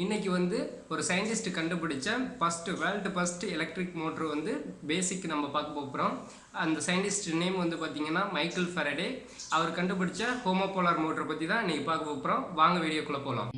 இன்னைக்கு வந்து ஒரு சயின்டிஸ்ட் கண்டுபிடிச்ச வேர்ல்டு ஃபர்ஸ்ட் எலக்ட்ரிக் மோட்டர் வந்து பேசிக் நம்ம பார்க்க போகிறோம். அந்த சயின்டிஸ்ட் நேம் வந்து பார்த்தீங்கன்னா மைக்கேல் ஃபெரடே. அவர் கண்டுபிடிச்ச ஹோமோபோலார் மோட்டரை பற்றி தான் இன்னைக்கு பார்க்க போகிறோம். வாங்க வீடியோக்குள்ளே போகலாம்.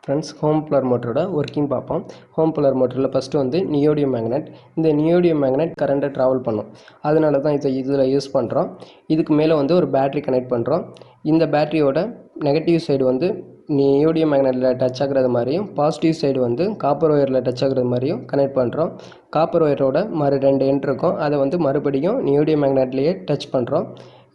ஃப்ரெண்ட்ஸ், ஹோமோபோலார் மோட்டரோட ஒர்க்கிங் பார்ப்போம். ஹோமோபோலார் மோட்டரில் ஃபஸ்ட்டு வந்து நியோடியம் மேக்னெட். இந்த நியோடியம் மேக்னெட் கரண்ட்டை ட்ராவல் பண்ணும். அதனால தான் இதில் யூஸ் பண்ணுறோம். இதுக்கு மேலே வந்து ஒரு பேட்ரி கனெக்ட் பண்ணுறோம். இந்த பேட்டரியோட நெகட்டிவ் சைடு வந்து நியோடியம் மேக்னெட்டில் டச் ஆகிறது மாதிரியும், பாசிட்டிவ் சைடு வந்து காப்பர் ஒயரில் டச் ஆகிறது மாதிரியும் கனெக்ட் பண்ணுறோம். காப்பர் ஒயரோட 2 எண்ட் இருக்கும். அதை வந்து மறுபடியும் நியோடியம் மேக்னெட்லேயே டச் பண்ணுறோம்.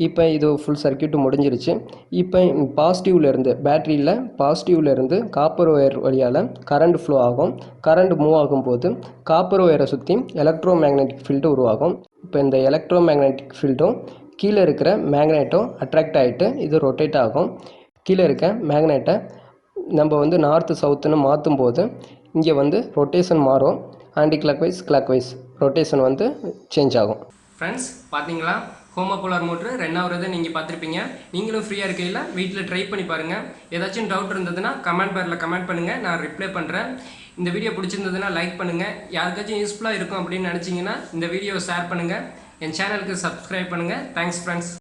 இப்போ இது ஃபுல் சர்க்கியூட் முடிஞ்சிருச்சு. இப்போ பாசிட்டிவ்லேருந்து பேட்டரியில் பாசிட்டிவ்லேருந்து காப்பர் ஒயர் வழியால் கரண்ட் ஃப்ளோ ஆகும். கரண்ட் மூவ் ஆகும்போது காப்பர் ஒயரை சுற்றி எலக்ட்ரோ மேக்னெட்டிக் ஃபீல்டு உருவாகும். இப்போ இந்த எலக்ட்ரோ மேக்னெட்டிக் ஃபீல்டும் கீழே இருக்கிற மேக்னெட்டும் அட்ராக்ட் ஆகிட்டு இது ரொட்டேட் ஆகும். கீழே இருக்க மேக்னெட்டை நம்ம வந்து நார்த்து சவுத்துன்னு மாற்றும் போது இங்கே வந்து ரொட்டேஷன் மாறும். ஆன்டி கிளாக்வைஸ் கிளாக்வைஸ் ரொட்டேஷன் வந்து சேஞ்ச் ஆகும். ஃப்ரெண்ட்ஸ், பார்த்தீங்களா? ஹோமோபோலார் மோட்ரு ரன் ஆகுறதை நீங்கள் பார்த்துருப்பீங்க. நீங்களும் ஃப்ரீயாக இருக்கையில் வீட்டில் ட்ரை பண்ணி பாருங்கள். ஏதாச்சும் டவுட் இருந்ததுன்னா கமெண்ட் பாரில் கமெண்ட் பண்ணுங்கள், நான் ரிப்ளை பண்ணுறேன். இந்த வீடியோ பிடிச்சிருந்ததுன்னா லைக் பண்ணுங்கள். யாருக்காச்சும் யூஸ்ஃபுல்லாக இருக்கும் அப்படின்னு நினச்சிங்கன்னா இந்த வீடியோவை ஷேர் பண்ணுங்கள். என் சேனலுக்கு சப்ஸ்கிரைப் பண்ணுங்கள். Thanks friends.